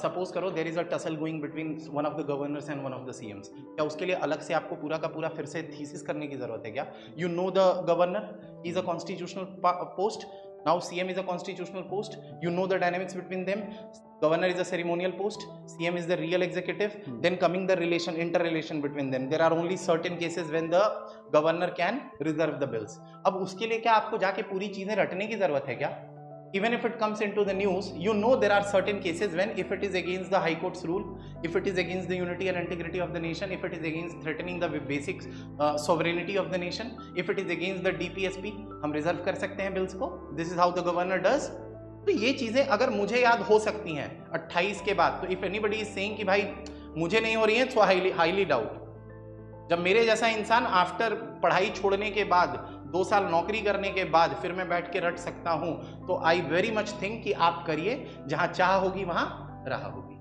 Suppose करो there is a tussle going between one of the governors and one of the CMs, क्या उसके लिए अलग से आपको पूरा का पूरा फिर से थीसिस करने की जरूरत है क्या? You know the governor is a constitutional post, now CM is a constitutional post, you know the dynamics between them, governor is a ceremonial post, CM is the real executive, then coming the relation, interrelation between them, there are only certain cases when the governor can reserve the bills. अब उसके लिए क्या आपको जाके पूरी चीजें रटने की जरूरत है क्या? Even if it comes into the news, you know there are certain cases when if it is against the high court's rule, if it is against the unity and integrity of the nation, if it is against threatening the basic sovereignty of the nation, if it is against the DPSP, हम reserve कर सकते हैं bills को. This is how the governor does. तो ये चीजें अगर मुझे याद हो सकती हैं 28 के बाद, तो इफ एनीबडी इज सेइंग कि भाई मुझे नहीं हो रही है, सो हाईली डाउट। जब मेरे जैसा इंसान आफ्टर पढ़ाई छोड़ने के बाद 2 साल नौकरी करने के बाद फिर मैं बैठ के रट सकता हूं, तो आई वेरी मच थिंक कि आप करिए, जहां चाह होगी वहां राह होगी।